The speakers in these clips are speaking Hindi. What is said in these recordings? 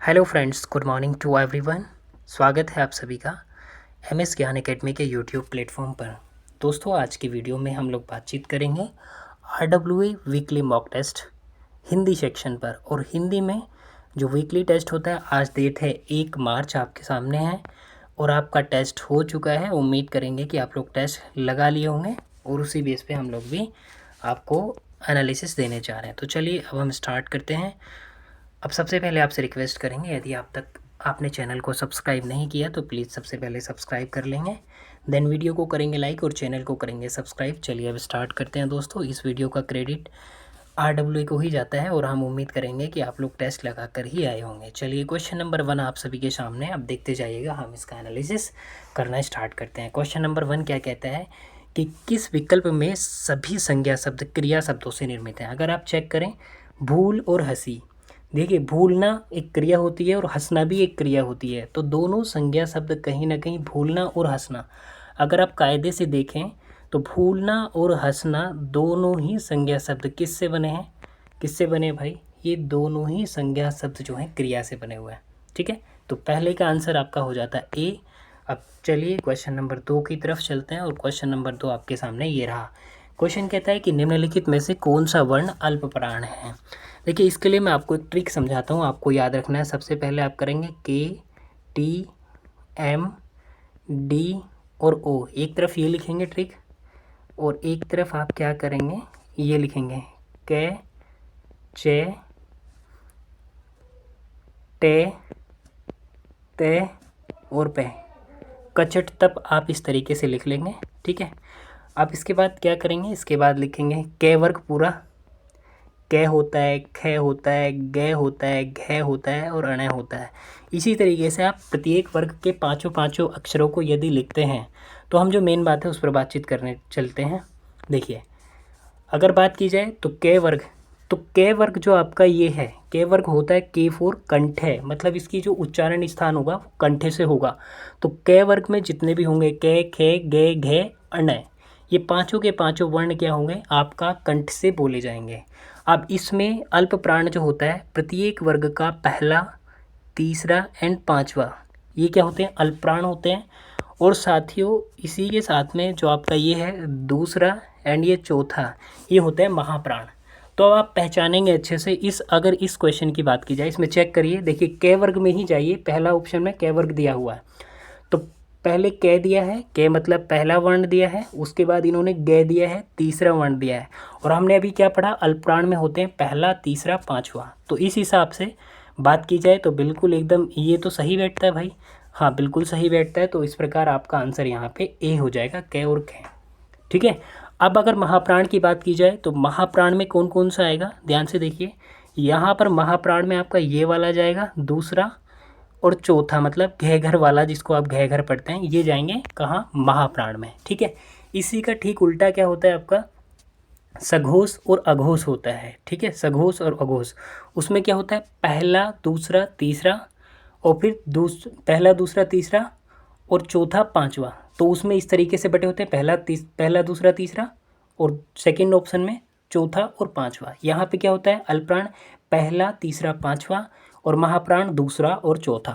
Hello friends, good morning to everyone. स्वागत है आप सभी का एमएस ज्ञान एकेडमी के यूट्यूब प्लेटफॉर्म पर। दोस्तों, आज की वीडियो में हम लोग बातचीत करेंगे RWA weekly mock test Hindi section पर। और हिंदी में जो वीकली टेस्ट होता है, आज डेट है 1 मार्च आपके सामने है और आपका टेस्ट हो चुका है। उम्मीद करेंगे कि आप लोग टेस्ट लगा लिए होंगे और उसी बेस पे हम लोग भी आपको एनालिसिस देने जा रहे हैं। तो चलिए अब हम स्टार्ट करते हैं। अब सबसे पहले आपसे रिक्वेस्ट करेंगे, यदि आप तक आपने चैनल को सब्सक्राइब नहीं किया तो प्लीज़ सबसे पहले सब्सक्राइब कर लेंगे, देन वीडियो को करेंगे लाइक और चैनल को करेंगे सब्सक्राइब। चलिए अब स्टार्ट करते हैं दोस्तों। इस वीडियो का क्रेडिट आरडब्ल्यूए को ही जाता है और हम उम्मीद करेंगे कि आप लोग टेस्ट लगा कर ही आए होंगे। चलिए क्वेश्चन नंबर 1 आप सभी के सामने, अब देखते जाइएगा, हम इसका एनालिसिस करना स्टार्ट करते हैं। क्वेश्चन नंबर 1 क्या कहता है कि किस विकल्प में सभी संज्ञा शब्द क्रिया शब्दों से निर्मित हैं। अगर आप चेक करें, भूल और हंसी, देखिए भूलना एक क्रिया होती है और हंसना भी एक क्रिया होती है, तो दोनों संज्ञा शब्द कहीं ना कहीं भूलना और हंसना, अगर आप कायदे से देखें तो भूलना और हंसना दोनों ही संज्ञा शब्द किससे बने हैं, किससे बने भाई, ये दोनों ही संज्ञा शब्द जो हैं क्रिया से बने हुए हैं। ठीक है, तो पहले का आंसर आपका हो जाता है ए। अब चलिए क्वेश्चन नंबर 2 की तरफ चलते हैं और क्वेश्चन नंबर 2 आपके सामने ये रहा। क्वेश्चन कहता है कि निम्नलिखित में से कौन सा वर्ण अल्प प्राण है। देखिए, इसके लिए मैं आपको एक ट्रिक समझाता हूँ, आपको याद रखना है। सबसे पहले आप करेंगे के, टी, एम, डी और ओ, एक तरफ ये लिखेंगे ट्रिक और एक तरफ आप क्या करेंगे, ये लिखेंगे के, चे, टे, ते और पे। कचट तप आप इस तरीके से लिख लेंगे। ठीक है, आप इसके बाद क्या करेंगे, इसके बाद लिखेंगे के वर्ग पूरा। कै होता है, ख होता है, ग होता है, घ होता है और अण होता है। इसी तरीके से आप प्रत्येक वर्ग के पाँचों अक्षरों को यदि लिखते हैं तो हम जो मेन बात है उस पर बातचीत करने चलते हैं। देखिए, अगर बात की जाए तो कै वर्ग, तो कै वर्ग जो आपका ये है, कै वर्ग होता है के फोर कंठ है, मतलब इसकी जो उच्चारण स्थान होगा वो कंठे से होगा। तो कै वर्ग में जितने भी होंगे कै, खे, गे, घे, अण, ये पाँचों के पाँचों वर्ण क्या होंगे, आपका कंठ से बोले जाएंगे। अब इसमें अल्प प्राण जो होता है, प्रत्येक वर्ग का पहला, तीसरा एंड पांचवा, ये क्या होते हैं, अल्प प्राण होते हैं। और साथियों इसी के साथ में जो आपका ये है दूसरा एंड ये चौथा, ये होता है महाप्राण। तो अब आप पहचानेंगे अच्छे से इस, अगर इस क्वेश्चन की बात की जाए, इसमें चेक करिए, देखिए कै वर्ग में ही जाइए, पहला ऑप्शन में कै वर्ग दिया हुआ है, तो पहले कै दिया है, कै मतलब पहला वर्ण दिया है, उसके बाद इन्होंने गे दिया है, तीसरा वर्ण दिया है। और हमने अभी क्या पढ़ा, अल्पप्राण में होते हैं पहला, तीसरा, पांचवा। तो इस हिसाब से बात की जाए तो बिल्कुल एकदम ये तो सही बैठता है भाई, हाँ बिल्कुल सही बैठता है। तो इस प्रकार आपका आंसर यहाँ पे ए हो जाएगा, कै और खे। ठीक है, अब अगर महाप्राण की बात की जाए तो महाप्राण में कौन कौन सा आएगा, ध्यान से देखिए, यहाँ पर महाप्राण में आपका ये वाला जाएगा, दूसरा और चौथा, मतलब घेघर वाला जिसको आप घेघर पढ़ते हैं, ये जाएंगे कहाँ, महाप्राण में। ठीक है, इसी का ठीक उल्टा क्या होता है आपका, सघोष और अघोष होता है। ठीक है, सघोष और अघोष, उसमें क्या होता है, पहला, दूसरा, तीसरा और फिर पहला, दूसरा, तीसरा और चौथा, पांचवा। तो उसमें इस तरीके से बटे होते हैं, पहला, दूसरा, तीसरा और सेकंड ऑप्शन में चौथा और पांचवा। यहाँ पे क्या होता है, अल्पप्राण पहला, तीसरा, पांचवा और महाप्राण दूसरा और चौथा।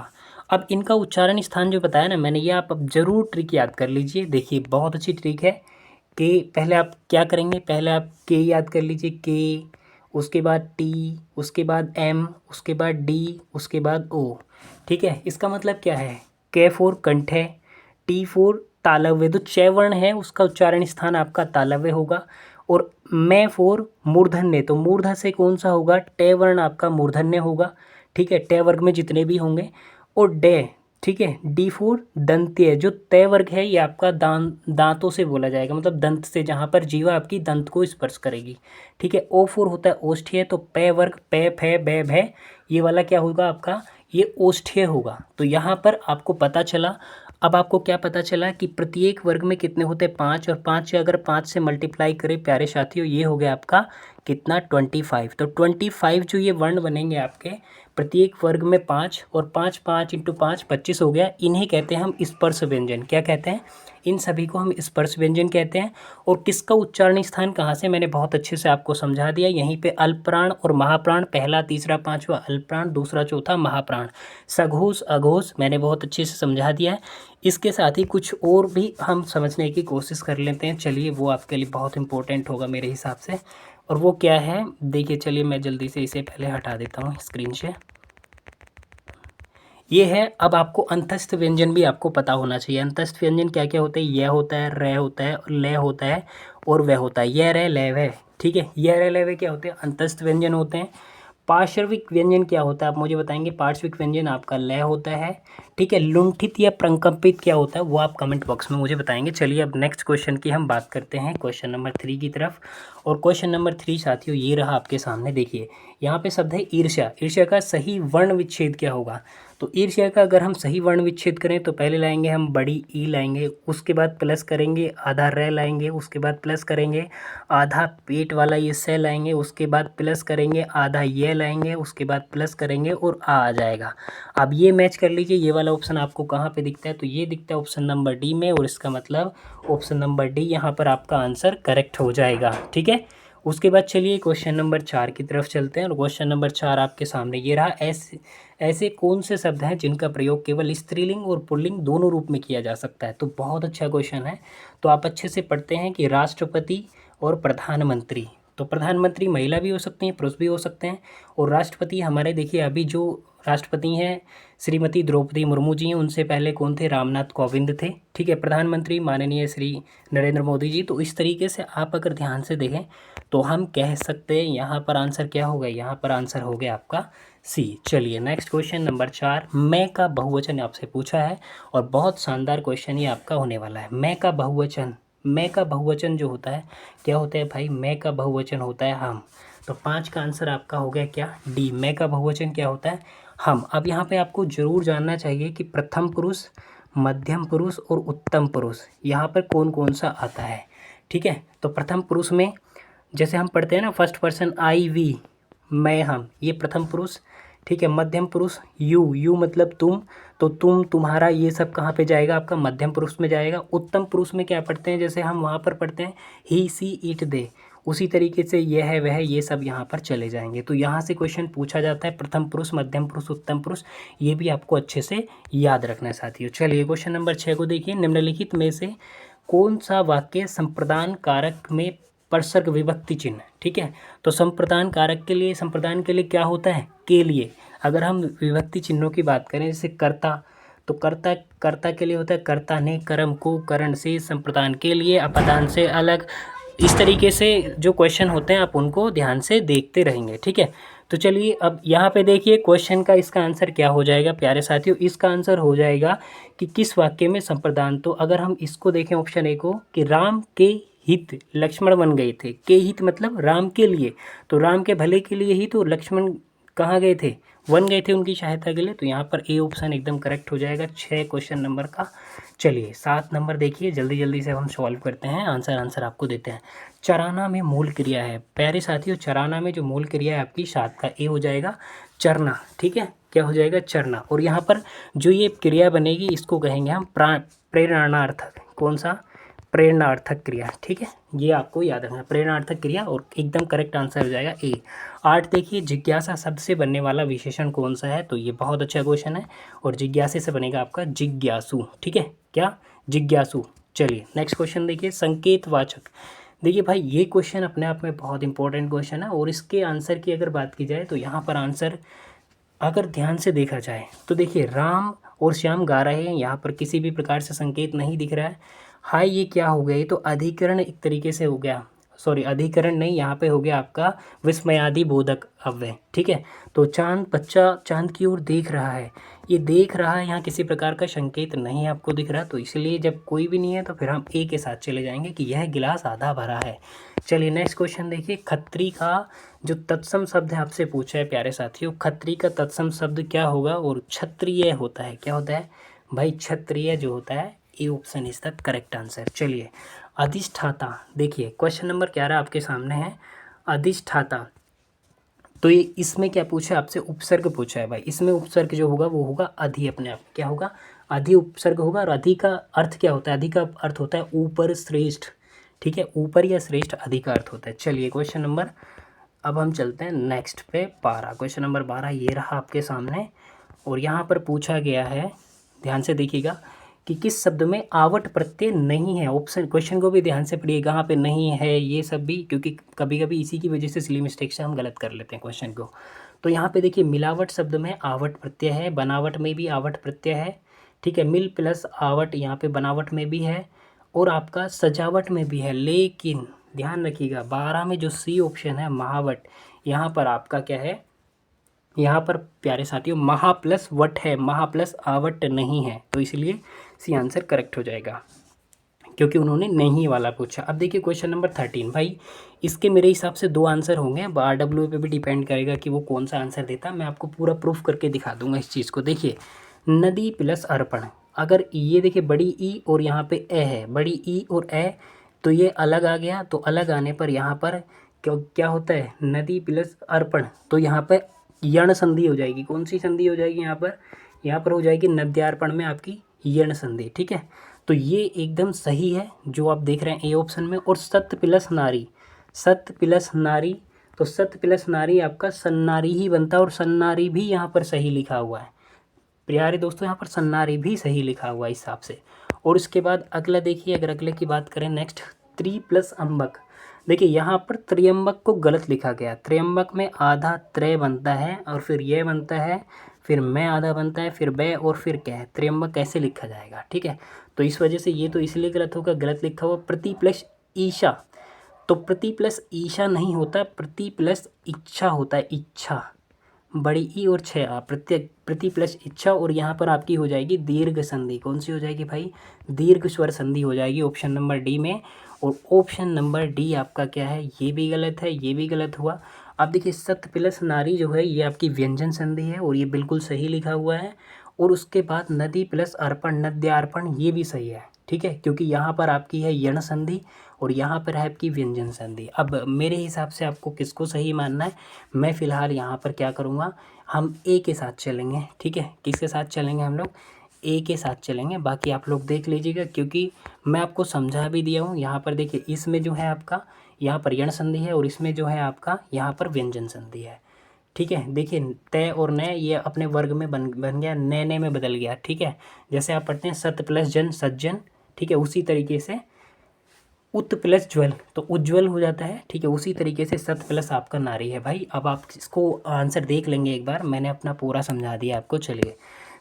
अब इनका उच्चारण स्थान जो बताया ना मैंने, ये आप अब जरूर ट्रिक याद कर लीजिए। देखिए बहुत अच्छी ट्रिक है कि पहले आप क्या करेंगे, पहले आप के याद कर लीजिए, के, उसके बाद टी, उसके बाद एम, उसके बाद डी, उसके बाद ओ। ठीक है, इसका मतलब क्या है, के फोर कंठ है, टी फोर तालव्य, जो च वर्ण है उसका उच्चारण स्थान आपका तालव्य होगा। और मैं फोर मूर्धन्य, तो मूर्धा से कौन सा होगा, टे वर्ण आपका मूर्धन्य होगा। ठीक है, टे वर्ग में जितने भी होंगे। और डे, ठीक है, डी फोर दंत्य, जो तय वर्ग है ये आपका दांतों से बोला जाएगा, मतलब दंत से, जहाँ पर जीवा आपकी दंत को स्पर्श करेगी। ठीक है, ओ फोर होता है ओष्ठ्य, तो पे वर्ग पे, फे, बे, भे, ये वाला क्या होगा आपका, ये ओष्ठ्य होगा। तो यहाँ पर आपको पता चला, अब आपको क्या पता चला कि प्रत्येक वर्ग में कितने होते हैं, 5, और 5 से अगर 5 से मल्टीप्लाई करें प्यारे साथियों, ये हो गया आपका कितना, 25। तो 25 जो ये वर्ण बनेंगे आपके प्रत्येक वर्ग में 5 और 5 5 इंटू 5 25 हो गया। इन्हें कहते हैं हम स्पर्श व्यंजन। क्या कहते हैं? इन सभी को हम स्पर्श व्यंजन कहते हैं। और किसका उच्चारण स्थान कहाँ से, मैंने बहुत अच्छे से आपको समझा दिया। यहीं पे अल्पप्राण और महाप्राण, पहला तीसरा पांचवा अल्पप्राण, दूसरा चौथा महाप्राण। सघोष अघोष मैंने बहुत अच्छे से समझा दिया है। इसके साथ ही कुछ और भी हम समझने की कोशिश कर लेते हैं। चलिए, वो आपके लिए बहुत इंपॉर्टेंट होगा मेरे हिसाब से। और वो क्या है, देखिए, चलिए मैं जल्दी से इसे पहले हटा देता हूँ स्क्रीन से। ये है, अब आपको अंतस्थ व्यंजन भी आपको पता होना चाहिए। अंतस्थ व्यंजन क्या क्या होते हैं? यह होता है, रे होता है, ले होता है और वह होता है। यह रे ले वह, ठीक है। यह रे ले वह क्या होते हैं? अंतस्थ व्यंजन होते हैं। पार्श्विक व्यंजन क्या होता है, आप मुझे बताएंगे? पार्श्विक व्यंजन आपका लय होता है, ठीक है। लुंठित या प्रकंपित क्या होता है, वो आप कमेंट बॉक्स में मुझे बताएंगे। चलिए, अब नेक्स्ट क्वेश्चन की हम बात करते हैं, क्वेश्चन नंबर 3 की तरफ। और क्वेश्चन नंबर 3 साथियों ये रहा आपके सामने। देखिए, यहाँ पे शब्द है ईर्ष्या। ईर्ष्या का सही वर्ण विच्छेद क्या होगा? तो ईर्ष्या का अगर हम सही वर्ण विच्छेद करें तो पहले लाएंगे हम बड़ी ई लाएंगे, उसके बाद प्लस करेंगे आधा रे लाएंगे, उसके बाद प्लस करेंगे आधा पेट वाला ये से लाएंगे, उसके बाद प्लस करेंगे आधा ये लाएंगे, उसके बाद प्लस करेंगे और आ जाएगा। अब ये मैच कर लीजिए, ये वाला ऑप्शन आपको कहाँ पे दिखता है? तो ये दिखता है ऑप्शन नंबर डी में, और इसका मतलब ऑप्शन नंबर डी यहाँ पर आपका आंसर करेक्ट हो जाएगा, ठीक है। उसके बाद चलिए क्वेश्चन नंबर 4 की तरफ चलते हैं। और क्वेश्चन नंबर 4 आपके सामने ये रहा। ऐसे कौन से शब्द हैं जिनका प्रयोग केवल स्त्रीलिंग और पुल्लिंग दोनों रूप में किया जा सकता है? तो बहुत अच्छा क्वेश्चन है। तो आप अच्छे से पढ़ते हैं कि राष्ट्रपति और प्रधानमंत्री। तो प्रधानमंत्री महिला भी हो सकती हैं, पुरुष भी हो सकते हैं। और राष्ट्रपति हमारे, देखिए, अभी जो राष्ट्रपति हैं श्रीमती द्रौपदी मुर्मू जी हैं, उनसे पहले कौन थे? रामनाथ कोविंद थे, ठीक है। प्रधानमंत्री माननीय श्री नरेंद्र मोदी जी। तो इस तरीके से आप अगर ध्यान से देखें तो हम कह सकते हैं यहाँ पर आंसर क्या होगा? यहाँ पर आंसर हो गया आपका सी। चलिए, नेक्स्ट क्वेश्चन नंबर 4, मैं का बहुवचन आपसे पूछा है और बहुत शानदार क्वेश्चन ये आपका होने वाला है। मैं का बहुवचन, मैं का बहुवचन जो होता है क्या होता है भाई? मैं का बहुवचन होता है हम। तो 5 का आंसर आपका हो गया क्या? डी। मैं का बहुवचन क्या होता है? हम। अब यहाँ पे आपको जरूर जानना चाहिए कि प्रथम पुरुष, मध्यम पुरुष और उत्तम पुरुष यहाँ पर कौन कौन सा आता है, ठीक है। तो प्रथम पुरुष में जैसे हम पढ़ते हैं ना, फर्स्ट पर्सन आई वी, मैं हम, ये प्रथम पुरुष, ठीक है। मध्यम पुरुष यू, यू मतलब तुम, तो तुम तुम्हारा ये सब कहाँ पे जाएगा? आपका मध्यम पुरुष में जाएगा। उत्तम पुरुष में क्या पढ़ते हैं? जैसे हम वहाँ पर पढ़ते हैं ही सी इट दे, उसी तरीके से यह है वह, ये सब यहाँ पर चले जाएंगे। तो यहाँ से क्वेश्चन पूछा जाता है प्रथम पुरुष, मध्यम पुरुष, उत्तम पुरुष। ये भी आपको अच्छे से याद रखना है साथियों। चलिए, क्वेश्चन नंबर 6 को देखिए। निम्नलिखित में से कौन सा वाक्य संप्रदान कारक में परसर्ग विभक्ति चिन्ह, ठीक है। तो संप्रदान कारक के लिए, संप्रदान के लिए क्या होता है? के लिए। अगर हम विभक्ति चिन्हों की बात करें, जैसे कर्ता, तो कर्ता, कर्ता के लिए होता है कर्ता ने, कर्म को, करण से, संप्रदान के लिए, अपदान से अलग। इस तरीके से जो क्वेश्चन होते हैं आप उनको ध्यान से देखते रहेंगे, ठीक है। तो चलिए, अब यहाँ पे देखिए क्वेश्चन का इसका आंसर क्या हो जाएगा प्यारे साथियों? इसका आंसर हो जाएगा कि किस वाक्य में संप्रदान। तो अगर हम इसको देखें ऑप्शन ए को, कि राम के हित लक्ष्मण बन गए थे। के हित मतलब राम के लिए, तो राम के भले के लिए ही तो लक्ष्मण कहाँ गए थे? वन गए थे उनकी सहायता के लिए। तो यहाँ पर ए ऑप्शन एकदम करेक्ट हो जाएगा 6 क्वेश्चन नंबर का। चलिए, 7 नंबर देखिए, जल्दी जल्दी से हम सॉल्व करते हैं, आंसर आपको देते हैं। चराना में मूल क्रिया है प्यारे साथियों, चराना में जो मूल क्रिया है आपकी 7 का ए हो जाएगा चरना, ठीक है। क्या हो जाएगा? चरना। और यहाँ पर जो ये क्रिया बनेगी इसको कहेंगे हम प्रेरणार्थक। कौन सा? प्रेरणार्थक क्रिया, ठीक है। ये आपको याद रखना, प्रेरणार्थक क्रिया, और एकदम करेक्ट आंसर हो जाएगा ए। 8 देखिए, जिज्ञासा शब्द से बनने वाला विशेषण कौन सा है? तो ये बहुत अच्छा क्वेश्चन है, और जिज्ञासे से बनेगा आपका जिज्ञासु, ठीक है। क्या? जिज्ञासु। चलिए, नेक्स्ट क्वेश्चन देखिए, संकेतवाचक। देखिए भाई, ये क्वेश्चन अपने आप में बहुत इंपॉर्टेंट क्वेश्चन है, और इसके आंसर की अगर बात की जाए तो यहाँ पर आंसर अगर ध्यान से देखा जाए तो देखिए, राम और श्याम गा रहे हैं, यहाँ पर किसी भी प्रकार से संकेत नहीं दिख रहा है। हाय, ये क्या हो गया? ये तो अधिकरण एक तरीके से हो गया, सॉरी अधिकरण नहीं, यहाँ पे हो गया आपका विस्मयादि बोधक अव्यय, ठीक है। तो चांद, बच्चा चांद की ओर देख रहा है, ये देख रहा है, यहाँ किसी प्रकार का संकेत नहीं आपको दिख रहा, तो इसलिए जब कोई भी नहीं है तो फिर हम ए के साथ चले जाएंगे कि यह गिलास आधा भरा है। चलिए, नेक्स्ट क्वेश्चन देखिए, खत्री का जो तत्सम शब्द है आपसे पूछा है प्यारे साथियों, खत्री का तत्सम शब्द क्या होगा? और क्षत्रिय होता है। क्या होता है भाई? क्षत्रिय जो होता है, A option is the correct answer. चलिए, अधिष्ठाता देखिए, क्वेश्चन नंबर 11 आपके सामने है। अधिष्ठाता तो ये इसमें क्या पूछा आपसे, उपसर्ग पूछा है भाई। इसमें उपसर्ग जो होगा वो होगा अधि, अपने आप क्या होगा, अधि उपसर्ग होगा। और अधि का अर्थ क्या होता है, अधि का अर्थ होता है ऊपर, श्रेष्ठ, ठीक है, ऊपर या श्रेष्ठ अधि का अर्थ होता है। चलिए क्वेश्चन नंबर, अब हम चलते हैं नेक्स्ट पे 12। क्वेश्चन नंबर 12 ये रहा आपके सामने, और यहाँ पर पूछा गया है, ध्यान से देखिएगा कि किस शब्द में आवट प्रत्यय नहीं है। ऑप्शन, क्वेश्चन को भी ध्यान से पढ़िए, कहाँ पे नहीं है ये सब भी, क्योंकि कभी कभी इसी की वजह से सिली मिस्टेक से हम गलत कर लेते हैं क्वेश्चन को। तो यहाँ पे देखिए, मिलावट शब्द में आवट प्रत्यय है, बनावट में भी आवट प्रत्यय है, ठीक है, मिल प्लस आवट यहाँ पे बनावट में भी है, और आपका सजावट में भी है। लेकिन ध्यान रखिएगा 12 में जो सी ऑप्शन है महावट, यहाँ पर आपका क्या है, यहाँ पर प्यारे साथियों महा प्लस वट है, महा प्लस आवट नहीं है। तो इसलिए सी आंसर करेक्ट हो जाएगा, क्योंकि उन्होंने नहीं वाला पूछा। अब देखिए क्वेश्चन नंबर 13 भाई, इसके मेरे हिसाब से 2 आंसर होंगे। अब RW पे भी डिपेंड करेगा कि वो कौन सा आंसर देता है। मैं आपको पूरा प्रूफ करके दिखा दूंगा इस चीज़ को। देखिए नदी प्लस अर्पण, अगर ये देखिए बड़ी ई और यहाँ पे ए है, बड़ी ई और ए, तो ये अलग आ गया। तो अलग आने पर यहाँ पर क्या क्या होता है, नदी प्लस अर्पण, तो यहाँ पर यण संधि हो जाएगी। कौन सी संधि हो जाएगी यहाँ पर, यहाँ पर हो जाएगी नद्यार्पण में आपकी यण संधि, ठीक है। तो ये एकदम सही है जो आप देख रहे हैं ए ऑप्शन में। और सत्य प्लस नारी, सत्य प्लस नारी, तो सत्य प्लस नारी आपका सन्नारी ही बनता है, और सन्नारी भी यहाँ पर सही लिखा हुआ है प्यारे दोस्तों, यहाँ पर सन्नारी भी सही लिखा हुआ है इस हिसाब से। और उसके बाद अगला देखिए, अगर अगले की बात करें नेक्स्ट, त्रि प्लस अम्बक। देखिए यहाँ पर त्र्यंबक को गलत लिखा गया। त्र्यंबक में आधा त्रय बनता है, और फिर यह बनता है, फिर मैं आधा बनता है, फिर बै, और फिर क्या है, त्र्यंबक कैसे लिखा जाएगा, ठीक है। तो इस वजह से ये तो इसलिए गलत होगा, गलत लिखा हुआ। प्रति प्लस ईशा, तो प्रति प्लस ईशा नहीं होता, प्रति प्लस इच्छा होता है, इच्छा, बड़ी ई और 6 आ, प्रति प्लस इच्छा। और यहाँ पर आपकी हो जाएगी दीर्घ संधि। कौन सी हो जाएगी भाई, दीर्घ स्वर संधि हो जाएगी ऑप्शन नंबर डी में। और ऑप्शन नंबर डी आपका क्या है, ये भी गलत है, ये भी गलत हुआ। अब देखिए सत्य प्लस नारी जो है ये आपकी व्यंजन संधि है, और ये बिल्कुल सही लिखा हुआ है। और उसके बाद नदी प्लस अर्पण, नद्यार्पण, ये भी सही है, ठीक है, क्योंकि यहाँ पर आपकी है यण संधि, और यहाँ पर है आपकी व्यंजन संधि। अब मेरे हिसाब से आपको किसको सही मानना है, मैं फ़िलहाल यहाँ पर क्या करूँगा, हम ए के साथ चलेंगे, ठीक है। किसके साथ चलेंगे हम लोग, ए के साथ चलेंगे। बाकी आप लोग देख लीजिएगा, क्योंकि मैं आपको समझा भी दिया हूँ। यहाँ पर देखिए इसमें जो है आपका यहाँ पर यण संधि है, और इसमें जो है आपका यहाँ पर व्यंजन संधि है, ठीक है। देखिए तय और नय ये अपने वर्ग में बन गया, नए नए में बदल गया, ठीक है। जैसे आप पढ़ते हैं सत्य प्लस जन सज्जन, ठीक है, उसी तरीके से उत प्लस ज्वल तो उज्ज्वल हो जाता है, ठीक है। उसी तरीके से सत प्लस आपका नारी है भाई। अब आप इसको आंसर देख लेंगे एक बार, मैंने अपना पूरा समझा दिया आपको। चलिए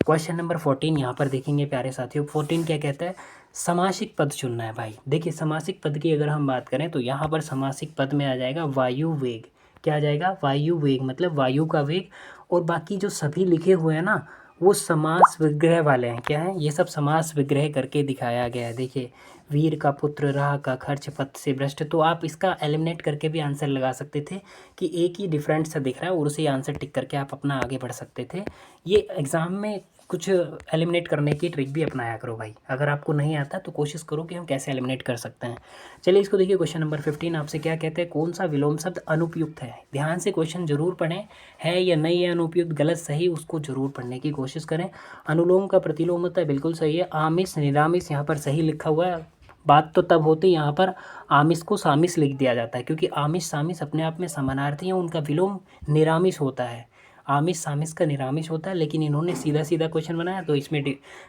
क्वेश्चन नंबर 14 यहाँ पर देखेंगे प्यारे साथियों। 14 क्या कहता है, समासिक पद चुनना है भाई। देखिए समासिक पद की अगर हम बात करें तो यहाँ पर समासिक पद में आ जाएगा वायु वेग। क्या आ जाएगा, वायु वेग, मतलब वायु का वेग। और बाकी जो सभी लिखे हुए हैं ना वो समास विग्रह वाले हैं। क्या है, ये सब समास विग्रह करके दिखाया गया है। देखिए वीर का पुत्र, राह का खर्च, पथ से भ्रष्ट। तो आप इसका एलिमिनेट करके भी आंसर लगा सकते थे कि एक ही डिफरेंट सा दिख रहा है, और उसी आंसर टिक करके आप अपना आगे बढ़ सकते थे। ये एग्ज़ाम में कुछ एलिमिनेट करने की ट्रिक भी अपनाया करो भाई। अगर आपको नहीं आता तो कोशिश करो कि हम कैसे एलिमिनेट कर सकते हैं। चलिए इसको देखिए, क्वेश्चन नंबर 15 आपसे क्या कहते हैं, कौन सा विलोम शब्द अनुपयुक्त है। ध्यान से क्वेश्चन जरूर पढ़ें, है या नहीं है अनुपयुक्त, गलत सही, उसको जरूर पढ़ने की कोशिश करें। अनुलोम का प्रतिलोम होता है, बिल्कुल सही है। आमिष निरामिष यहाँ पर सही लिखा हुआ है। बात तो तब होती है यहाँ पर आमिष को सामिष लिख दिया जाता है, क्योंकि आमिष सामिष अपने आप में समानार्थी हैं, उनका विलोम निरामिष होता है। आमिष सामिष का निरामिष होता है, लेकिन इन्होंने सीधा सीधा क्वेश्चन बनाया तो इसमें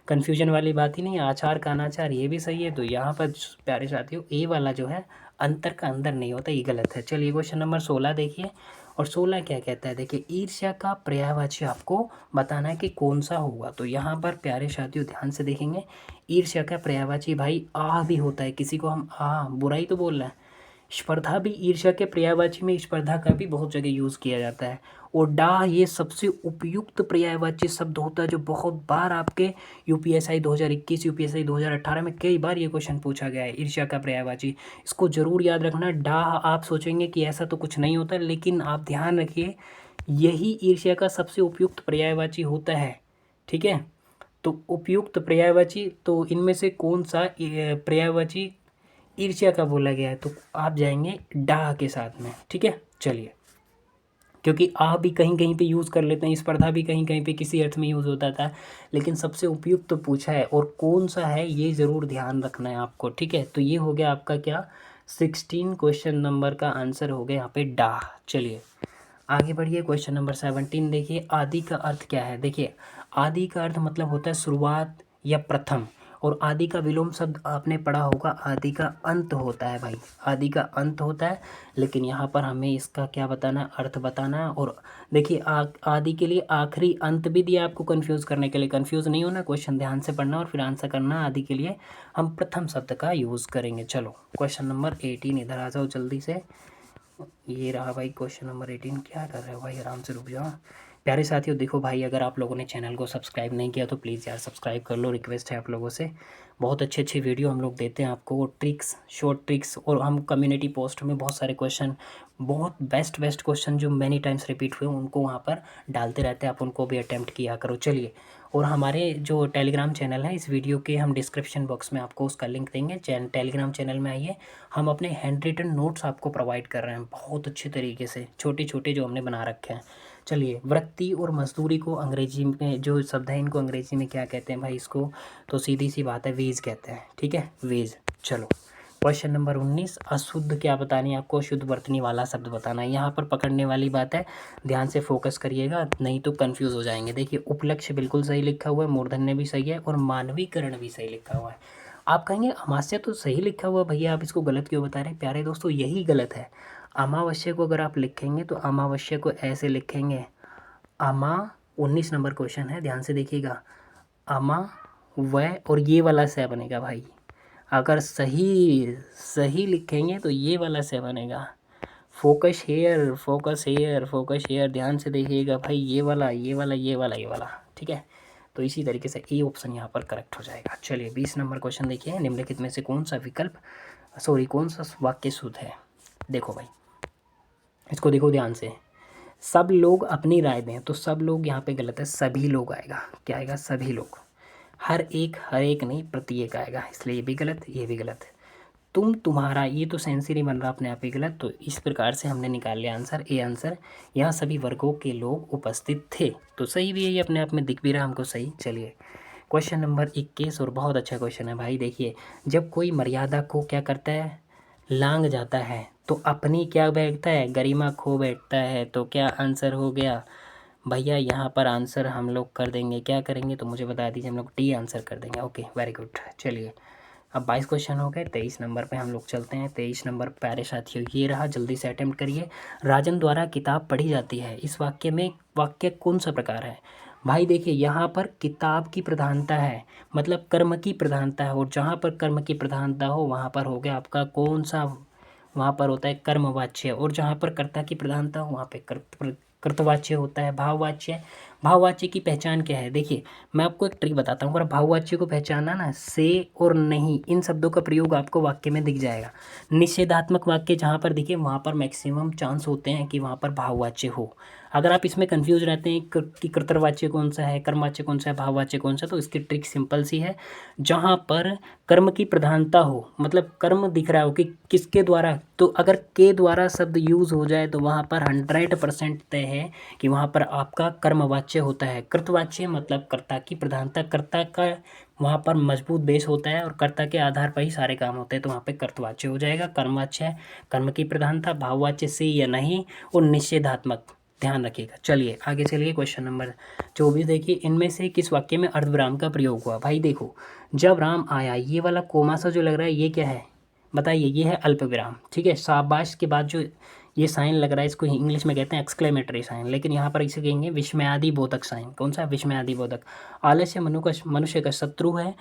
कन्फ्यूजन वाली बात ही नहीं। आचार का अनाचार ये भी सही है। तो यहाँ पर प्यारे साथियों ए वाला जो है अंतर का अंदर नहीं होता, ये गलत है। चलिए क्वेश्चन नंबर 16 देखिए, और 16 क्या कहता है, देखिए ईर्ष्या का पर्यायवाची आपको बताना है कि कौन सा होगा। तो यहाँ पर प्यारे साथियों ध्यान से देखेंगे, ईर्ष्या का पर्यायवाची भाई आ भी होता है। किसी को हम बुराई तो बोल रहे हैं। स्पर्धा भी ईर्ष्या के पर्यायवाची में स्पर्धा का भी बहुत जगह यूज़ किया जाता है। और डा ये सबसे उपयुक्त पर्यायवाची शब्द होता है, जो बहुत बार आपके यूपीएसआई 2021 यूपीएसआई 2018 में कई बार ये क्वेश्चन पूछा गया है, ईर्ष्या का पर्यायवाची। इसको जरूर याद रखना। डा आप सोचेंगे कि ऐसा तो कुछ नहीं होता, लेकिन आप ध्यान रखिए यही ईर्ष्या का सबसे उपयुक्त पर्यायवाची होता है, ठीक है। तो उपयुक्त पर्यायवाची, तो इनमें से कौन सा पर्यायवाची ईर्ष्या का बोला गया है, तो आप जाएंगे डा के साथ में, ठीक है। चलिए क्योंकि आ भी कहीं कहीं पे यूज़ कर लेते हैं, स्पर्धा भी कहीं कहीं पे किसी अर्थ में यूज़ होता था, लेकिन सबसे उपयुक्त तो पूछा है और कौन सा है ये ज़रूर ध्यान रखना है आपको, ठीक है। तो ये हो गया आपका क्या 16 क्वेश्चन नंबर का आंसर हो गया यहाँ पे डा। चलिए आगे बढ़िए, क्वेश्चन नंबर 17 देखिए, आदि का अर्थ क्या है। देखिए आदि का अर्थ मतलब होता है शुरुआत या प्रथम, और आदि का विलोम शब्द आपने पढ़ा होगा, आदि का अंत होता है भाई, आदि का अंत होता है। लेकिन यहाँ पर हमें इसका क्या बताना है, अर्थ बताना है। और देखिए आदि के लिए आखिरी अंत भी दिया आपको कंफ्यूज करने के लिए, कंफ्यूज नहीं होना, क्वेश्चन ध्यान से पढ़ना और फिर आंसर करना। आदि के लिए हम प्रथम शब्द का यूज़ करेंगे। चलो क्वेश्चन नंबर 18 इधर आ जाओ जल्दी से। ये रहा भाई क्वेश्चन नंबर 18। क्या कर रहे हो भाई, आराम से रुक जाओ। प्यारे साथियों देखो भाई, अगर आप लोगों ने चैनल को सब्सक्राइब नहीं किया तो प्लीज़ यार सब्सक्राइब कर लो, रिक्वेस्ट है आप लोगों से। बहुत अच्छे अच्छे वीडियो हम लोग देते हैं आपको, ट्रिक्स, शॉर्ट ट्रिक्स, और हम कम्युनिटी पोस्ट में बहुत सारे क्वेश्चन, बहुत बेस्ट बेस्ट क्वेश्चन जो मैनी टाइम्स रिपीट हुए उनको वहाँ पर डालते रहते हैं, आप उनको भी अटैम्प्ट किया करो। चलिए, और हमारे जो टेलीग्राम चैनल है, इस वीडियो के हम डिस्क्रिप्शन बॉक्स में आपको उसका लिंक देंगे, टेलीग्राम चैनल में आइए। हम अपने हैंड रिटन नोट्स आपको प्रोवाइड कर रहे हैं बहुत अच्छे तरीके से, छोटे छोटे जो हमने बना रखे हैं। चलिए, वृत्ति और मजदूरी को अंग्रेजी में जो शब्द है, इनको अंग्रेजी में क्या कहते हैं भाई, इसको तो सीधी सी बात है वेज कहते हैं, ठीक है, वेज। चलो क्वेश्चन नंबर 19, अशुद्ध क्या बतानी है आपको, शुद्ध वर्तनी वाला शब्द बताना है। यहाँ पर पकड़ने वाली बात है, ध्यान से फोकस करिएगा नहीं तो कंफ्यूज हो जाएंगे। देखिए उपलक्ष्य बिल्कुल सही लिखा हुआ है, मूर्धन्य भी सही है और मानवीकरण भी सही लिखा हुआ है। आप कहेंगे अमावस्या तो सही लिखा हुआ भैया, आप इसको गलत क्यों बता रहे हैं। प्यारे दोस्तों यही गलत है। अमावस्या को अगर आप लिखेंगे तो अमावस्या को ऐसे लिखेंगे, अमा, 19 नंबर क्वेश्चन है, ध्यान से देखिएगा, अमा व और ये वाला से बनेगा भाई। अगर सही सही लिखेंगे तो ये वाला से बनेगा। Focus here, focus here, focus here, ध्यान से देखिएगा भाई, ये वाला ये वाला ये वाला ये वाला, ठीक है। तो इसी तरीके से ए ऑप्शन यहाँ पर करेक्ट हो जाएगा। चलिए 20 नंबर क्वेश्चन देखिए, निम्नलिखित में से कौन सा विकल्प, सॉरी कौन सा वाक्य शुद्ध है। देखो भाई इसको देखो ध्यान से, सब लोग अपनी राय दें, तो सब लोग यहाँ पे गलत है, सभी लोग आएगा। क्या आएगा, सभी लोग। हर एक नहीं, प्रत्येक आएगा, इसलिए ये भी गलत, ये भी गलत। तुम तुम्हारा, ये तो सेंस ही नहीं बन रहा अपने आप ही गलत। तो इस प्रकार से हमने निकाल लिया आंसर, ए आंसर। यहाँ सभी वर्गों के लोग उपस्थित थे, तो सही भी है, ये अपने आप में दिख भी रहा हमको सही। चलिए क्वेश्चन नंबर 21, और बहुत अच्छा क्वेश्चन है भाई। देखिए जब कोई मर्यादा को क्या करता है, लांघ जाता है, तो अपनी क्या बैठता है, गरिमा खो बैठता है। तो क्या आंसर हो गया भैया, यहाँ पर आंसर हम लोग कर देंगे, क्या करेंगे तो मुझे बता दीजिए, हम लोग डी आंसर कर देंगे। Okay very good. चलिए अब 22 क्वेश्चन हो गए, 23 नंबर पे हम लोग चलते हैं। 23 नंबर प्यारे साथियों ये रहा, जल्दी से अटेम्प्ट करिए। राजन द्वारा किताब पढ़ी जाती है, इस वाक्य में वाक्य कौन सा प्रकार है। भाई देखिए यहाँ पर किताब की प्रधानता है, मतलब कर्म की प्रधानता है, और जहाँ पर कर्म की प्रधानता हो वहाँ पर हो गया आपका कौन सा, वहाँ पर होता है कर्मवाच्य, और जहाँ पर कर्ता की प्रधानता हो वहाँ पे कर्तवाच्य होता है, भाववाच्य। भाववाच्य की पहचान क्या है, देखिए मैं आपको एक ट्रिक बताता हूँ। अगर भाववाच्य को पहचानना ना, से और नहीं, इन शब्दों का प्रयोग आपको वाक्य में दिख जाएगा। निषेधात्मक वाक्य जहाँ पर दिखे वहाँ पर मैक्सिमम चांस होते हैं कि वहाँ पर भाववाच्य हो। अगर आप इसमें कंफ्यूज रहते हैं कि कर्तवाच्य कौन सा है, कर्मवाच्य कौन सा है, भाववाच्य कौन सा, तो इसकी ट्रिक सिंपल सी है। जहाँ पर कर्म की प्रधानता हो, मतलब कर्म दिख रहा हो कि किसके द्वारा, तो अगर के द्वारा शब्द यूज़ हो जाए तो वहाँ पर 100% तय है कि वहाँ पर आपका कर्मवाच्य होता है। कृतवाच्य मतलब कर्ता की प्रधानता, कर्ता का वहाँ पर मजबूत बेस होता है और कर्ता के आधार पर ही सारे काम होते हैं, तो वहाँ पे कर्तवाच्य हो जाएगा। कर्मवाच्य है कर्म की प्रधानता, भाववाच्य से या नहीं, और निषेधात्मक, ध्यान रखिएगा। चलिए आगे चलिए, क्वेश्चन नंबर 24 देखिए, इनमें से किस वाक्य में अर्धविराम का प्रयोग हुआ। भाई देखो जब राम आया, ये वाला कोमा सा जो लग रहा है ये क्या है बताइए, ये है अल्प विराम, ठीक है। शाबाश के बाद जो ये साइन लग रहा है इसको इंग्लिश में कहते हैं एक्सक्लेमेटरी साइन, लेकिन यहाँ पर इसे कहेंगे विस्मयादि बोधक साइन। कौन सा, विस्मयादि बोधक। आलस्य मनुष्य का शत्रु है,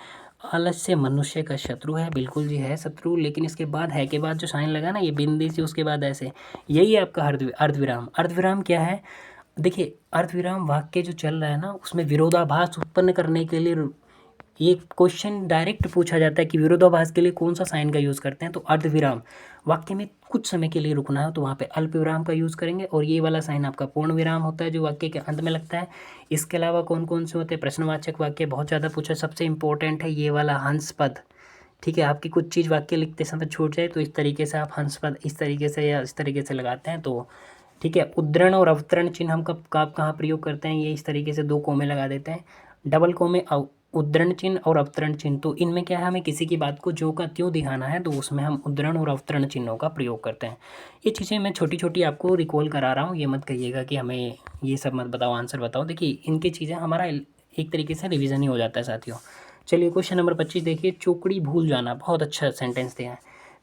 आलस्य मनुष्य का शत्रु है, बिल्कुल जी है शत्रु, लेकिन इसके बाद है के बाद जो साइन लगा ना, ये बिंदी से उसके बाद ऐसे, यही है आपका अर्धविराम। अर्धविराम क्या है, देखिए अर्धविराम वाक्य जो चल रहा है ना उसमें विरोधाभास उत्पन्न करने के लिए ये क्वेश्चन डायरेक्ट पूछा जाता है कि विरोधाभास के लिए कौन सा साइन का यूज़ करते हैं, तो अर्धविराम। वाक्य में कुछ समय के लिए रुकना है तो वहाँ पे अल्प विराम का यूज़ करेंगे, और ये वाला साइन आपका पूर्ण विराम होता है जो वाक्य के अंत में लगता है। इसके अलावा कौन कौन से होते हैं, प्रश्नवाचक वाक्य बहुत ज़्यादा पूछा, सबसे इंपॉर्टेंट है ये वाला हंस पद, ठीक है। आपकी कुछ चीज़ वाक्य लिखते समय छूट जाए तो इस तरीके से आप हंस पद इस तरीके से या इस तरीके से लगाते हैं तो ठीक है। उद्धरण और अवतरण चिन्ह हम कब कहाँ प्रयोग करते हैं, ये इस तरीके से 2 कोमे लगा देते हैं, डबल कोमे उद्धरण चिन्ह और अवतरण चिन्ह। तो इनमें क्या है, हमें किसी की बात को जो का त्यों दिखाना है तो उसमें हम उद्धरण और अवतरण चिन्हों का प्रयोग करते हैं। ये चीज़ें मैं छोटी छोटी आपको रिकॉल करा रहा हूँ, ये मत कहिएगा कि हमें ये सब मत बताओ, आंसर बताओ। देखिए इनकी चीज़ें हमारा एक तरीके से रिवीजन ही हो जाता है साथियों। चलिए क्वेश्चन नंबर 25 देखिए, चौकड़ी भूल जाना, बहुत अच्छा सेंटेंस दिया है।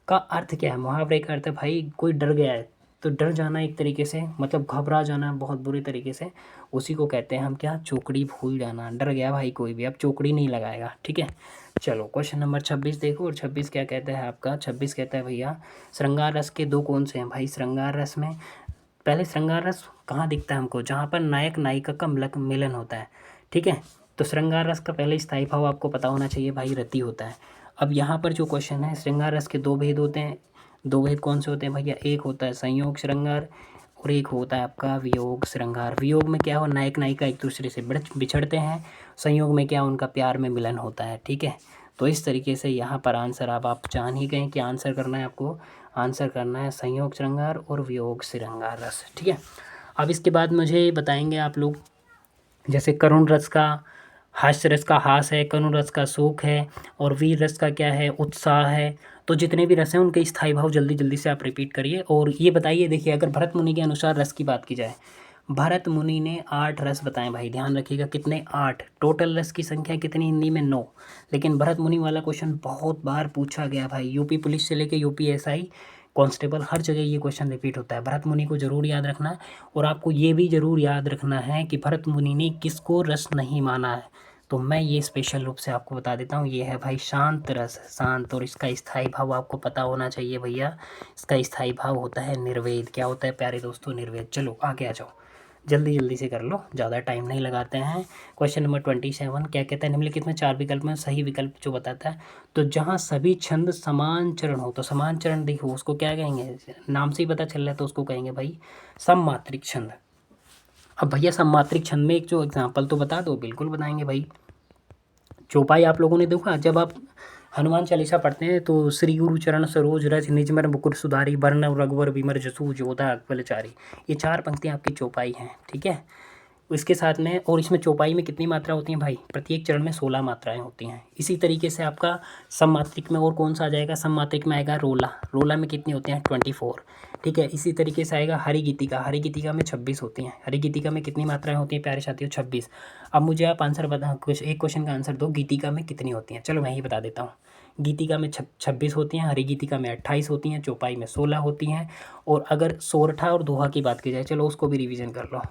का अर्थ क्या है, मुहावरे का अर्थ है भाई कोई डर गया है, तो डर जाना एक तरीके से मतलब घबरा जाना बहुत बुरी तरीके से, उसी को कहते हैं हम क्या, चौकड़ी भूल जाना। डर गया भाई कोई भी, अब चौकड़ी नहीं लगाएगा, ठीक है। चलो क्वेश्चन नंबर 26 देखो, और 26 क्या कहता है आपका, 26 कहता है भैया श्रृंगार रस के 2 कौन से हैं भाई। श्रृंगार रस में पहले श्रृंगार रस कहाँ दिखता है हमको, जहाँ पर नायक नायिका का मिलन होता है, ठीक है। तो श्रृंगार रस का पहले स्थायी भाव आपको पता होना चाहिए भाई, रति होता है। अब यहाँ पर जो क्वेश्चन है, श्रृंगार रस के 2 भेद होते हैं, 2 भेद कौन से होते हैं भैया, एक होता है संयोग श्रृंगार और एक होता है आपका वियोग श्रृंगार। वियोग में क्या हो, नायक नायिका एक दूसरे से बिछड़ते हैं, संयोग में क्या उनका प्यार में मिलन होता है, ठीक है। तो इस तरीके से यहाँ पर आंसर अब आप जान ही गए कि आंसर करना है आपको, आंसर करना है संयोग श्रृंगार और वियोग श्रृंगार रस, ठीक है। अब इसके बाद मुझे बताएंगे आप लोग, जैसे करुण रस का, हास्य रस का हास है, करुण रस का शोक है, और वीर रस का क्या है, उत्साह है। तो जितने भी रस हैं उनके स्थायी भाव जल्दी जल्दी से आप रिपीट करिए। और ये बताइए, देखिए अगर भरत मुनि के अनुसार रस की बात की जाए, भरत मुनि ने 8 रस बताएं भाई, ध्यान रखिएगा कितने, 8। टोटल रस की संख्या कितनी हिंदी में, 9। लेकिन भरत मुनि वाला क्वेश्चन बहुत बार पूछा गया भाई, यूपी पुलिस से लेके यूपी एसआई कांस्टेबल हर जगह ये क्वेश्चन रिपीट होता है। भरत मुनि को जरूर याद रखना है, और आपको ये भी जरूर याद रखना है कि भरत मुनि ने किसको रस नहीं माना है। तो मैं ये स्पेशल रूप से आपको बता देता हूँ, ये है भाई शांत रस, शांत। और इसका स्थायी भाव आपको पता होना चाहिए भैया, इसका स्थायी भाव होता है निर्वेद। क्या होता है प्यारे दोस्तों, निर्वेद। चलो आगे आ जाओ, जल्दी जल्दी से कर लो, ज़्यादा टाइम नहीं लगाते हैं। क्वेश्चन नंबर 27 क्या कहता है, निम्नलिखित में 4 विकल्प में सही विकल्प जो बताता है, तो जहाँ सभी छंद समान चरण हो, तो समान चरण देखो उसको क्या कहेंगे, नाम से ही पता चल रहा है, तो उसको कहेंगे भाई सममात्रिक छंद। अब भैया सममात्रिक छंद में एक जो एग्जाम्पल तो बता दो, बिल्कुल बताएंगे भाई। चौपाई आप लोगों ने देखा, जब आप हनुमान चालीसा पढ़ते हैं तो श्री गुरु चरण सरोज रज निजमर मुकुर सुधारी वर्ण रघुवर विमर जसु जोधा अकबलचारी, ये 4 पंक्तियाँ आपकी चौपाई हैं, ठीक है। इसके साथ में, और इसमें चौपाई में कितनी मात्रा होती हैं भाई, प्रत्येक चरण में 16 मात्राएं होती हैं। इसी तरीके से आपका सममात्रिक में और कौन सा आ जाएगा, सममात्रिक में आएगा रोला, रोला में कितनी होती हैं 24, ठीक है। इसी तरीके से आएगा हरिगीतिका, हरिगीतिका में 26 होती हैं। हरिगीतिका में कितनी मात्राएं होती हैं प्यारे साथियों, 26। अब मुझे आप आंसर बता, कुछ एक क्वेश्चन का आंसर दो, गीतिका में कितनी होती हैं। चलो मैं ही बता देता हूँ, गीतिका में 26 होती हैं, हरिगीतिका में 28 होती हैं, चौपाई में 16 होती हैं। और अगर सोरठा और दोहा की बात की जाए, चलो उसको भी रिवीजन कर लो।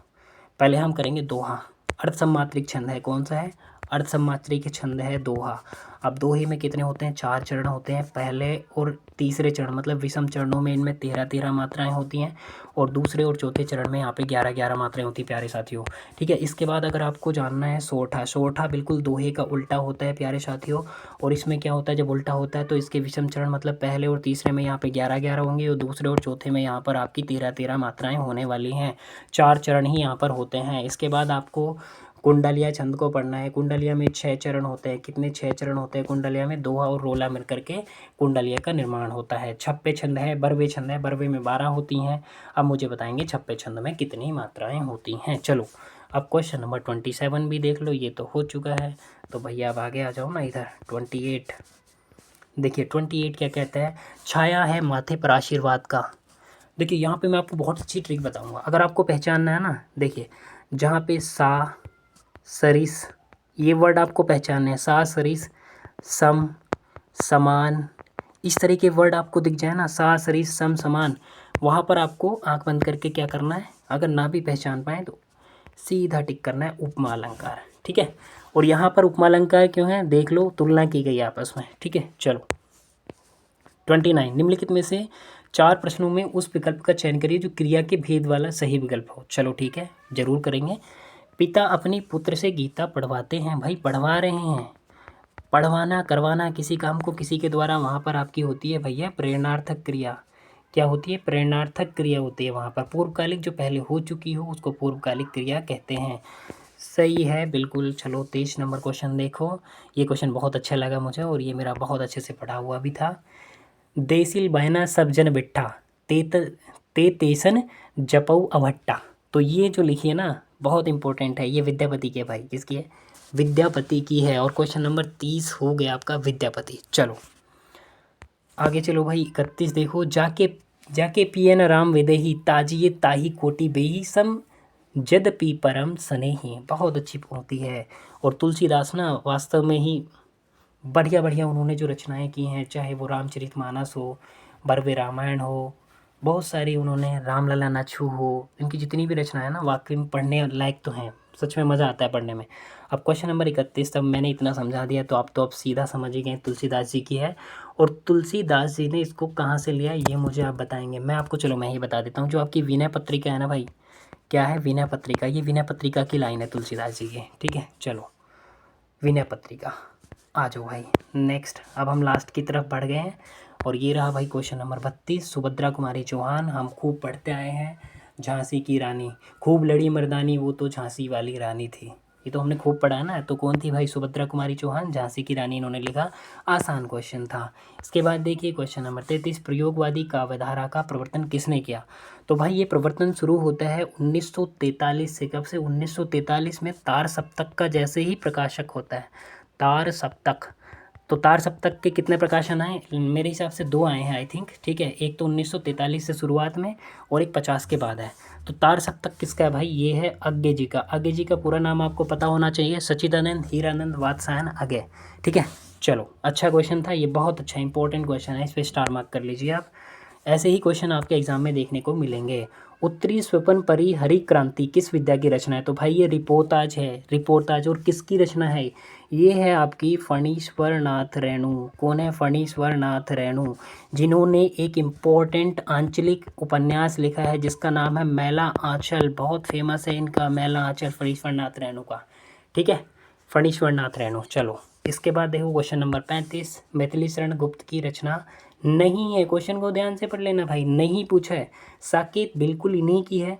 पहले हम करेंगे दोहा। अर्ध सम्मात्रिक छंद है, कौन सा है, अर्ध सम्मात्रिक छंद है दोहा। अब दोहे में कितने होते हैं, 4 चरण होते हैं। पहले और तीसरे चरण मतलब विषम चरणों में इनमें 13 मात्राएं होती हैं, और दूसरे और चौथे चरण में यहाँ पे 11 मात्राएं होती हैं प्यारे साथियों, ठीक है। इसके बाद अगर आपको जानना है सोरठा, सोरठा बिल्कुल दोहे का उल्टा होता है प्यारे साथियों। और इसमें क्या होता है, जब उल्टा होता है तो इसके विषम चरण मतलब पहले और तीसरे में यहाँ पे 11 होंगे, और दूसरे और चौथे में यहाँ पर आपकी 13 मात्राएं होने वाली हैं। 4 चरण ही यहाँ पर होते हैं। इसके बाद आपको कुंडलिया छंद को पढ़ना है। कुंडलिया में 6 चरण होते हैं, कितने 6 चरण होते हैं कुंडलिया में, दोहा और रोला मिलकर के कुंडलिया का निर्माण होता है। छप्पे छंद है, बरवे छंद है, बरवे में 12 होती हैं। अब मुझे बताएंगे छप्पे छंद में कितनी मात्राएं होती हैं। चलो अब क्वेश्चन नंबर 27 भी देख लो, ये तो हो चुका है। तो भैया अब आगे आ जाओ ना इधर, 28 देखिए। 28 क्या कहता है, छाया है माथे पर आशीर्वाद का। देखिए यहाँ पे मैं आपको बहुत अच्छी ट्रिक बताऊंगा, अगर आपको पहचानना है ना। देखिए जहाँ पे सा सरिस, ये वर्ड आपको पहचानने हैं, सा सरिस सम समान, इस तरह के वर्ड आपको दिख जाए ना, सा सरिस सम समान, वहाँ पर आपको आंख बंद करके क्या करना है, अगर ना भी पहचान पाए तो सीधा टिक करना है उपमा अलंकार, ठीक है। और यहाँ पर उपमा अलंकार क्यों है, देख लो, तुलना की गई आपस में, ठीक है। चलो 29 निम्नलिखित में से 4 प्रश्नों में उस विकल्प का चयन करिए जो क्रिया के भेद वाला सही विकल्प हो। चलो ठीक है, जरूर करेंगे। पिता अपनी पुत्र से गीता पढ़वाते हैं, भाई पढ़वा रहे हैं। पढ़वाना करवाना किसी काम को किसी के द्वारा, वहाँ पर आपकी होती है भैया प्रेरणार्थक क्रिया। क्या होती है, प्रेरणार्थक क्रिया होती है वहाँ पर। पूर्वकालिक जो पहले हो चुकी हो उसको पूर्वकालिक क्रिया कहते हैं। सही है बिल्कुल। चलो 23 नंबर क्वेश्चन देखो, ये क्वेश्चन बहुत अच्छा लगा मुझे, और ये मेरा बहुत अच्छे से पढ़ा हुआ भी था। देसिल बहना सब जन बिट्ठा, ते तेसन जपऊ अभट्टा। तो ये जो लिखी है ना बहुत इंपॉर्टेंट है, ये विद्यापति की है भाई। किसकी है? विद्यापति की है। और क्वेश्चन नंबर 30 हो गया आपका विद्यापति। चलो आगे चलो भाई 31 देखो। जाके जाके पियन राम विदेही ताजिए ताही कोटि बेही सम जदपि परम स्नेही। बहुत अच्छी पंक्ति है। और तुलसीदास ना वास्तव में ही बढ़िया बढ़िया उन्होंने जो रचनाएं की हैं, चाहे वो रामचरितमानस हो, भव्य रामायण हो, बहुत सारी उन्होंने रामलला नछू हो, इनकी जितनी भी रचनाएं ना वाकई में पढ़ने लायक तो हैं। सच में मज़ा आता है पढ़ने में। अब क्वेश्चन नंबर 31, तब मैंने इतना समझा दिया तो आप तो अब सीधा समझ ही गए तुलसीदास जी की है। और तुलसीदास जी ने इसको कहाँ से लिया ये मुझे आप बताएंगे। मैं आपको चलो मैं ही बता देता हूँ। जो आपकी विनय पत्रिका है ना भाई, क्या है विनय पत्रिका, ये विनय पत्रिका की लाइन है तुलसीदास जी की। ठीक है चलो विनय पत्रिका आ जाओ भाई। नेक्स्ट अब हम लास्ट की तरफ बढ़ गए हैं। और ये रहा भाई क्वेश्चन नंबर 32। सुभद्रा कुमारी चौहान हम खूब पढ़ते आए हैं। झांसी की रानी खूब लड़ी मर्दानी, वो तो झांसी वाली रानी थी। ये तो हमने खूब पढ़ा है ना। तो कौन थी भाई? सुभद्रा कुमारी चौहान, झांसी की रानी इन्होंने लिखा। आसान क्वेश्चन था। इसके बाद देखिए क्वेश्चन नंबर 33। प्रयोगवादी काव्यधारा का प्रवर्तन किसने किया? तो भाई ये प्रवर्तन शुरू होता है 1943 से। कब से? 1943 में तार सप्तक का जैसे ही प्रकाशक होता है, तार सप्तक। तो तार सप्तक के कितने प्रकाशन आए? मेरे हिसाब से 2 आए हैं आई थिंक। ठीक है, एक तो 1943 से शुरुआत में और एक 50 के बाद है। तो तार सप्तक किसका है भाई? ये है अज्ञे जी का। अज्ञे जी का पूरा नाम आपको पता होना चाहिए, सच्चिदानंद हीरानंद वात्सायन अज्ञे। ठीक है चलो अच्छा क्वेश्चन था ये, बहुत अच्छा इंपॉर्टेंट क्वेश्चन है, इस पर स्टार मार्क कर लीजिए आप। ऐसे ही क्वेश्चन आपके एग्जाम में देखने को मिलेंगे। उत्तरी स्वपन परी हरि क्रांति किस विद्या की रचना है? तो भाई ये रिपोर्ताज है, रिपोर्ताज। और किसकी रचना है? ये है आपकी फणीश्वर नाथ रेणु। कौन है? फणीश्वर नाथ रेणु, जिन्होंने एक इम्पोर्टेंट आंचलिक उपन्यास लिखा है जिसका नाम है मैला आंचल। बहुत फेमस है इनका मैला आंचल, फणीश्वर नाथ रेणु का। ठीक है फणीश्वर नाथ रेणु। चलो इसके बाद देखो क्वेश्चन नंबर 35। मैथिली शरण गुप्त की रचना नहीं है। क्वेश्चन को ध्यान से पढ़ लेना भाई, नहीं पूछा है। साकेत बिल्कुल इन्हीं की है।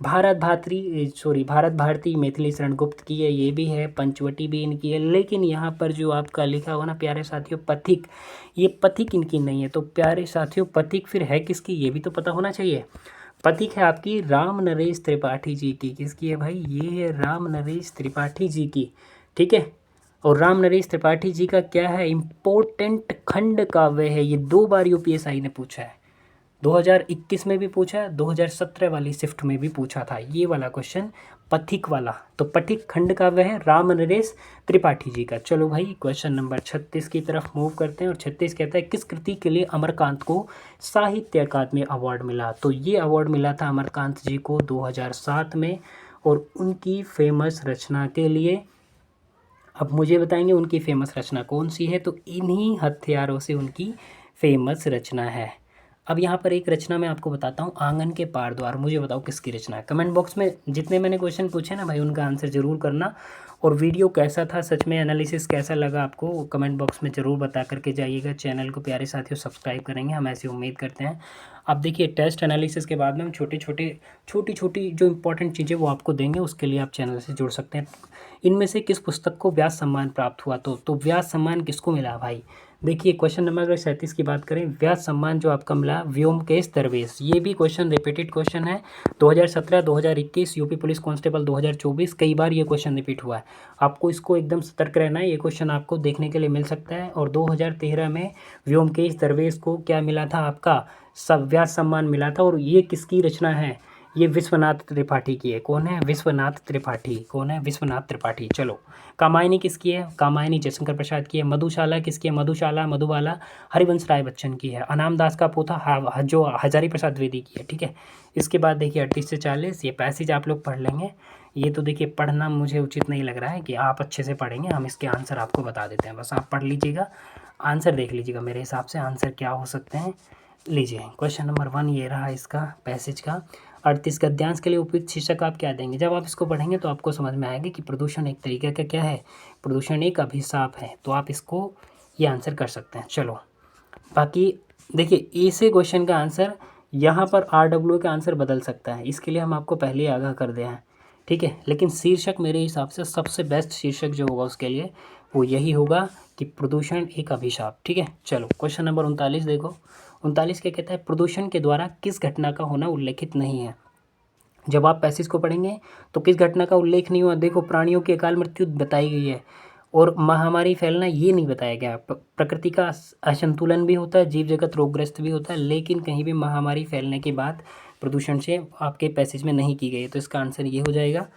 भारत भारती मैथिली शरण गुप्त की है, ये भी है। पंचवटी भी इनकी है। लेकिन यहाँ पर जो आपका लिखा हुआ ना प्यारे साथियों पथिक, ये पथिक इनकी नहीं है। तो प्यारे साथियों पथिक फिर है किसकी? ये भी तो पता होना चाहिए। पथिक है आपकी राम नरेश त्रिपाठी जी की। किसकी है भाई? ये है राम नरेश त्रिपाठी जी की। ठीक है, और राम नरेश त्रिपाठी जी का क्या है? इम्पोर्टेंट खंड काव्य है। ये 2 बार यूपीएसआई ने पूछा है, 2021 में भी पूछा है, 2017 वाली शिफ्ट में भी पूछा था ये वाला क्वेश्चन, पथिक वाला। तो पथिक खंड काव्य है राम नरेश त्रिपाठी जी का। चलो भाई क्वेश्चन नंबर 36 की तरफ मूव करते हैं। और 36 कहता है किस कृति के लिए अमरकांत को साहित्य अकादमी अवार्ड मिला? तो ये अवार्ड मिला था अमरकांत जी को 2007 में, और उनकी फेमस रचना के लिए। अब मुझे बताएंगे उनकी फेमस रचना कौन सी है? तो इन्हीं हथियारों से उनकी फेमस रचना है। अब यहाँ पर एक रचना मैं आपको बताता हूँ, आंगन के पार द्वार। मुझे बताओ किसकी रचना है। कमेंट बॉक्स में जितने मैंने क्वेश्चन पूछे ना भाई उनका आंसर ज़रूर करना। और वीडियो कैसा था, सच में एनालिसिस कैसा लगा आपको, कमेंट बॉक्स में ज़रूर बता करके जाइएगा। चैनल को प्यारे साथियों सब्सक्राइब करेंगे, हम ऐसी उम्मीद करते हैं। अब देखिए टेस्ट एनालिसिस के बाद में हम छोटी छोटी जो इंपॉर्टेंट चीज़ें वो आपको देंगे, उसके लिए आप चैनल से जुड़ सकते हैं। इनमें से किस पुस्तक को व्यास सम्मान प्राप्त हुआ? तो व्यास सम्मान किसको मिला भाई? देखिए क्वेश्चन नंबर अगर 37 की बात करें, व्यास सम्मान जो आपका मिला व्योमकेश दरवेश। ये भी क्वेश्चन रिपीटेड क्वेश्चन है 2017, 2021, यूपी पुलिस कांस्टेबल 2024, कई बार ये क्वेश्चन रिपीट हुआ है। आपको इसको एकदम सतर्क रहना है, ये क्वेश्चन आपको देखने के लिए मिल सकता है। और 2013 में व्योमकेश दरवेश को क्या मिला था? आपका व्यास सम्मान मिला था। और ये किसकी रचना है? ये विश्वनाथ त्रिपाठी की है। कौन है? विश्वनाथ त्रिपाठी। कौन है? विश्वनाथ त्रिपाठी। चलो कामायनी किसकी है? कामायनी जयशंकर प्रसाद की है। मधुशाला किसकी है? मधुशाला मधुबाला हरिवंश राय बच्चन की है। अनाम दास का पोथा जो हजारी प्रसाद द्विवेदी की है। ठीक है, इसके बाद देखिए 38 से 40 ये पैसेज आप लोग पढ़ लेंगे। ये तो देखिए पढ़ना मुझे उचित नहीं लग रहा है कि आप अच्छे से पढ़ेंगे, हम इसके आंसर आपको बता देते हैं, बस आप पढ़ लीजिएगा, आंसर देख लीजिएगा मेरे हिसाब से आंसर क्या हो सकते हैं। लीजिए क्वेश्चन नंबर 1 ये रहा इसका पैसेज का। 38 गद्यांश के लिए उपयुक्त शीर्षक आप क्या देंगे? जब आप इसको पढ़ेंगे तो आपको समझ में आएगा कि प्रदूषण एक तरीके का क्या है, प्रदूषण एक अभिशाप है। तो आप इसको ये आंसर कर सकते हैं। चलो बाकी देखिए ऐसे क्वेश्चन का आंसर यहाँ पर RW का आंसर बदल सकता है, इसके लिए हम आपको पहले ही आगाह कर दिया है। ठीक है, लेकिन शीर्षक मेरे हिसाब से सबसे बेस्ट शीर्षक जो होगा उसके लिए वो यही होगा कि प्रदूषण एक अभिशाप। ठीक है, चलो क्वेश्चन नंबर 39 देखो। 39 क्या कहता है, प्रदूषण के द्वारा किस घटना का होना उल्लेखित नहीं है। जब आप पैसेज को पढ़ेंगे तो किस घटना का उल्लेख नहीं हुआ, देखो प्राणियों की अकाल मृत्यु बताई गई है और महामारी फैलना ये नहीं बताया गया। प्रकृति का असंतुलन भी होता है, जीव जगत रोगग्रस्त भी होता है, लेकिन कहीं भी महामारी फैलने के बाद प्रदूषण से आपके पैसेज में नहीं की गई है, तो इसका आंसर ये हो जाएगा।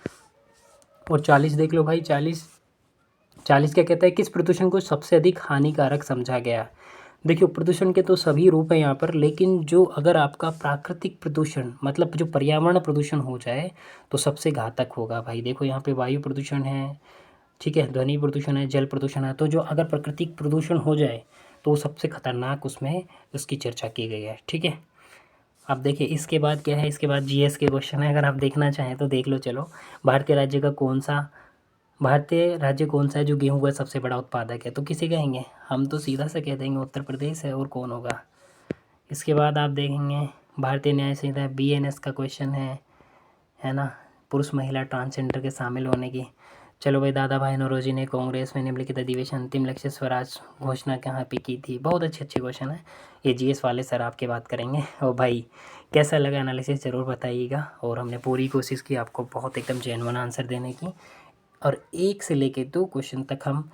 और 40 देख लो भाई, 40 क्या कहता है, किस प्रदूषण को सबसे अधिक हानिकारक समझा गया। देखियो प्रदूषण के तो सभी रूप हैं यहाँ पर, लेकिन जो अगर आपका प्राकृतिक प्रदूषण मतलब जो पर्यावरण प्रदूषण हो जाए तो सबसे घातक होगा भाई। देखो यहाँ पे वायु प्रदूषण है, ठीक है, ध्वनि प्रदूषण है, जल प्रदूषण है, तो जो अगर प्राकृतिक प्रदूषण हो जाए तो वो सबसे खतरनाक उसमें उसकी चर्चा की गई है, ठीक है। अब देखिए इसके बाद क्या है, इसके बाद जीएस के क्वेश्चन है, अगर आप देखना चाहें तो देख लो। चलो, भारतीय राज्य कौन सा है जो गेहूं का सबसे बड़ा उत्पादक है, तो किसे कहेंगे, हम तो सीधा सा कह देंगे उत्तर प्रदेश है, और कौन होगा। इसके बाद आप देखेंगे भारतीय न्याय संहिता बीएनएस का क्वेश्चन है ना, पुरुष महिला ट्रांसजेंडर के शामिल होने की। चलो भाई, दादा भाई नौरोजी ने कांग्रेस में निम्नलिखित अधिवेशन अंतिम लक्ष्य स्वराज घोषणा कहाँ पे की थी। बहुत अच्छे क्वेश्चन है ये, जीएस वाले सर आपके बात करेंगे। और भाई कैसा लगा एनालिसिस ज़रूर बताइएगा, और हमने पूरी कोशिश की आपको बहुत एकदम जेन्युइन आंसर देने की, और 1 से लेके 2 क्वेश्चन तक हम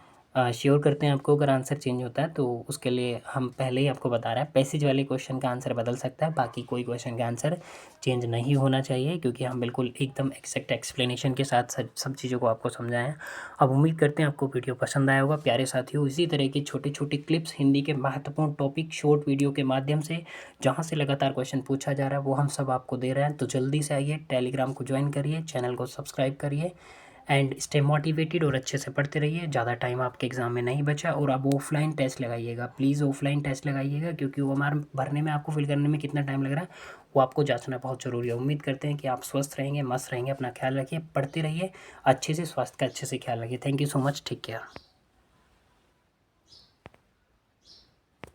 श्योर करते हैं आपको। अगर आंसर चेंज होता है तो उसके लिए हम पहले ही आपको बता रहे हैं, पैसेज वाले क्वेश्चन का आंसर बदल सकता है, बाकी कोई क्वेश्चन का आंसर चेंज नहीं होना चाहिए, क्योंकि हम बिल्कुल एकदम एक्जैक्ट एक्सप्लेनेशन के साथ सब चीज़ों को आपको समझाएं हैं। अब उम्मीद करते हैं आपको वीडियो पसंद आया होगा प्यारे साथियों। इसी तरह की छोटी छोटी क्लिप्स, हिंदी के महत्वपूर्ण टॉपिक शॉर्ट वीडियो के माध्यम से जहाँ से लगातार क्वेश्चन पूछा जा रहा है वो हम सब आपको दे रहे हैं। तो जल्दी से आइए, टेलीग्राम को ज्वाइन करिए, चैनल को सब्सक्राइब करिए एंड स्टे मोटिवेटेड, और अच्छे से पढ़ते रहिए। ज़्यादा टाइम आपके एग्ज़ाम में नहीं बचा, और आप ऑफलाइन टेस्ट लगाइएगा, प्लीज़ ऑफलाइन टेस्ट लगाइएगा, क्योंकि वो हमारे भरने में आपको फिल करने में कितना टाइम लग रहा है वो आपको जांचना बहुत ज़रूरी है। उम्मीद करते हैं कि आप स्वस्थ रहेंगे, मस्त रहेंगे, अपना ख्याल रखिए, पढ़ते रहिए अच्छे से, स्वास्थ्य का अच्छे से ख्याल रखिए। Thank you so much, take care.